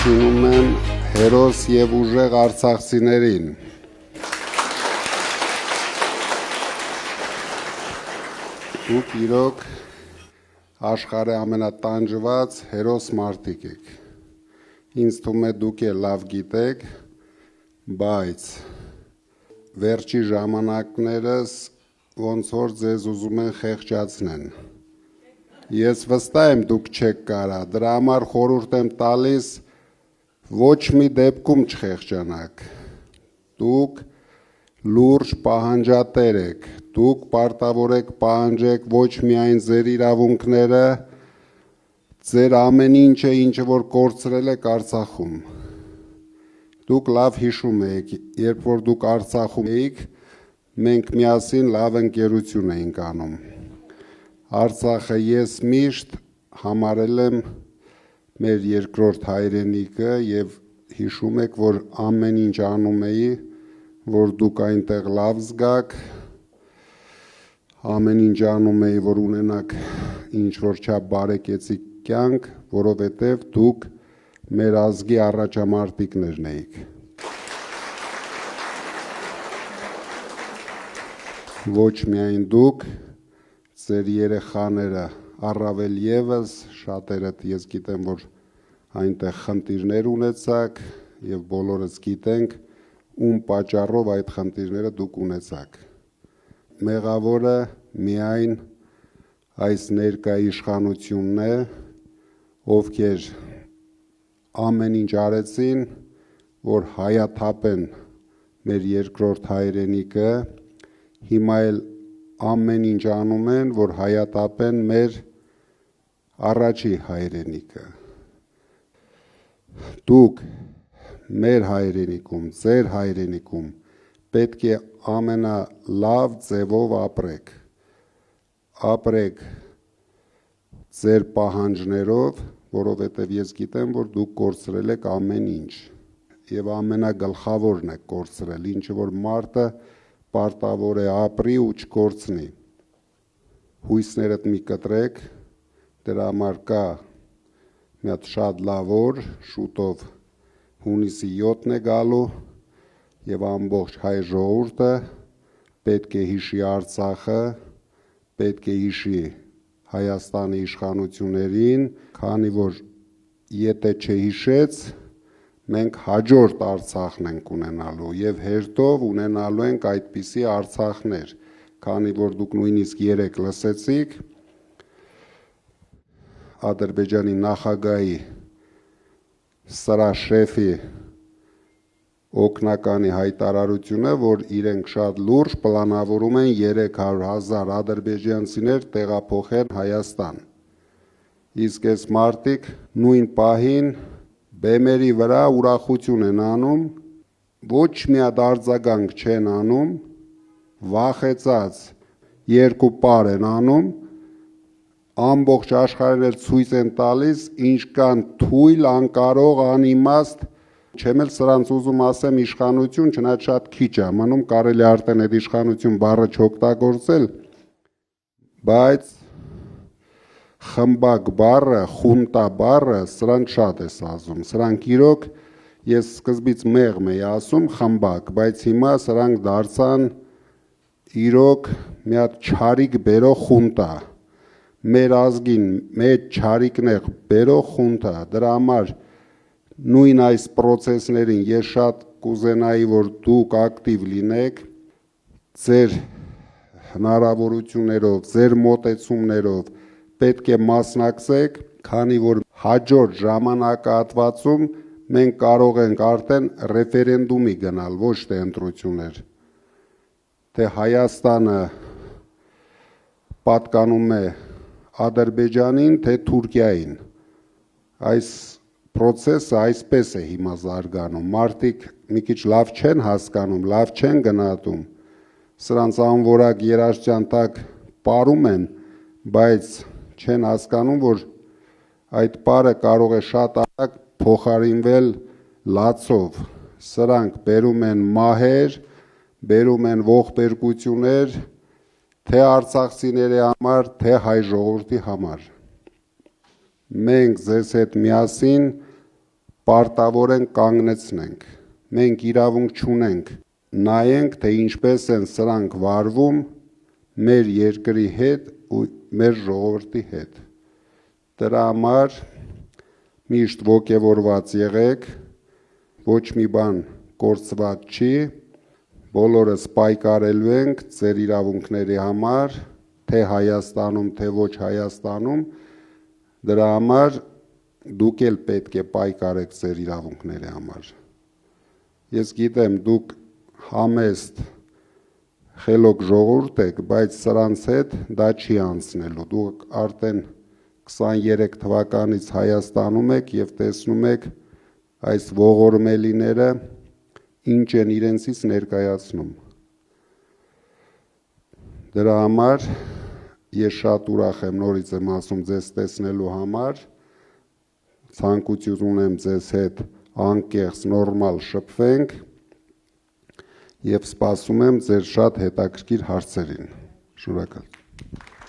ողջունում եմ հերոս և ուժեղ արցախցիներին։ Դուք իրոք աշխարհի ամենատանջված հերոս մարդիկ եք։ Ինձ թվում է դուք էլ լավ գիտեք, բայց վերջի ժամանակներս ոնց որ ձեզ ուզում են խեղճացնեն։ Ես վստահ եմ դուք չեք կարա, դրա համար խորհուրդ եմ տալիս ոչ մի դեպքում չխեղճանաք։ Դուք լուրջ պահանջատեր եք, դուք պարտավոր եք պահանջեք ոչ միայն ձեր իրավունքները, ձեր ամեն ինչը, ինչը որ կորցրել եք Արցախում։ Դուք լավ հիշում եք, երբ որ դուք Արցախում էիք, մենք միասին լավ ընկերություն էինք անում։ Արցախը ես միշտ համարել եմ մեր երկրորդ հայրենիքը և հիշում եք, որ ամեն ինչ անում էի, որ դուք այնտեղ լավ զգաք, ամեն ինչ անում էի, որ ունենաք ինչ-որ չափ բարեկեցիկ կյանք, որովհետև դուք մեր ազգի առաջամարտիկներն էիք։ Ոչ միայն դուք, ձեր երեխաները առավել ևս, շատերդ ես գիտեմ, որ այնտեղ խնդիրներ ունեցաք և բոլորս գիտենք, ում պատճառով այդ խնդիրները դուք ունեցաք։ Մեղավորը միայն այս ներկա իշխանությունն է, ովքեր ամեն ինչ արեցին, որ հայաթափեն մեր երկրորդ հայրենիքը, հիմա էլ ամեն ինչ անում են, որ հայաթափեն մեր առաջի հայրենիքը։ Դուք մեր հայրենիքում, ձեր հայրենիքում պետք է ամենալավ ձևով ապրեք։ Ապրեք ձեր պահանջներով, որովհետև ես գիտեմ, որ դուք կորցրել եք ամեն ինչ և ամենագլխավորն եք կորցրել, ինչը որ մարդը պարտավոր է ապրի ու չկորցնի։ Հույսներդ մի կտրեք, դրա համար կա մի հատ շատ լավ օր, շուտով հունիսի 7-ն է գալու և ամբողջ հայ ժողովուրդը պետք է հիշի Արցախը, պետք է հիշի Հայաստանի իշխանություններին, քանի որ եթե չհիշեց, մենք հաջորդ Արցախն ենք ունենալու և հերթով ունենալու ենք այդպիսի Արցախներ, քանի որ դուք նույնիսկ երեկ լսեցիք Ադրբեջանի նախագահի սրա շեֆի օգնականի հայտարարությունը, որ իրենք շատ լուրջ պլանավորում են 300,000 ադրբեջանցիներ տեղափոխել Հայաստան։ Իսկ այս մարդիկ նույն պահին բեմերի վրա ուրախություն են անում, ոչ մի հատ արձագանք չեն անում, վախեցած երկու պար են անում, ամբողջ աշխարհին էլ ցույց են տալիս, ինչքան թույլ, անկարող, անիմաստ, չեմ էլ սրանց ուզում ասեմ իշխանություն, չնայած շատ քիչ է մնում, կարելի է արդեն այդ իշխանություն բառը չօգտագործել, բայց խմբակ բառը, խունտա բառը, սրանց շատ է սազում, սրանք իրոք, ես սկզբից մեղմ էի ասում խմբակ, բայց հիմա սրանք դարձան իրոք մի հատ չարիք բերող խունտա, մեր ազգին մեծ չարիքներ բերող խունտա, դրա համար նույն այս պրոցեսներին ես շատ կուզենայի, որ դուք ակտիվ լինեք, ձեր հնարավորություններով, ձեր մոտեցումներով պետք է մասնակցեք, քանի որ հաջորդ ժամանակահատվածում մենք կարող ենք արդեն ռեֆերենդումի գնալ, ոչ թե ընտրություններ, թե Հայաստանը պատկանում է Ադրբեջանին, թե Թուրքիային։ Այս պրոցեսը այսպես է հիմա զարգանում, մարդիկ մի քիչ լավ չեն հասկանում, լավ չեն գնահատում, սրանց անորակ երաժշտության տակ պարում են, բայց չեն հասկանում, որ այդ պարը կարող է շատ արագ փոխարինվել լացով, սրանք բերում են մահեր, բերում են ողբերգություններ, թե արցախցիների համար, թե հայ ժողովրդի համար։ Մենք ձեզ հետ միասին պարտավոր ենք կանգնեցնենք։ Մենք իրավունք չունենք նայենք, թե ինչպես են սրանք վարվում մեր երկրի հետ ու մեր ժողովրդի հետ։ Դրա համար միշտ ոգևորված եղեք, ոչ մի բան կորցված չի, բոլորս պայքարելու ենք ձեր իրավունքների համար, թե Հայաստանում, թե ոչ Հայաստանում, դրա համար դուք էլ պետք է պայքարեք ձեր իրավունքների համար։ Ես գիտեմ, դուք համեստ, խելոք ժողովուրդ եք, բայց սրանց հետ դա չի անցնելու։ Դուք արդեն 23 թվականից Հայաստանում եք և տեսնում եք այս ողորմելիները ինչ են իրենցից ներկայացնում։ Դրա համար ես շատ ուրախ եմ, նորից եմ ասում, ձեզ տեսնելու համար, ցանկություն ունեմ ձեզ հետ անկեղծ նորմալ շփվենք և սպասում եմ ձեր շատ հետաքրքիր հարցերին։ Շնորհակալ։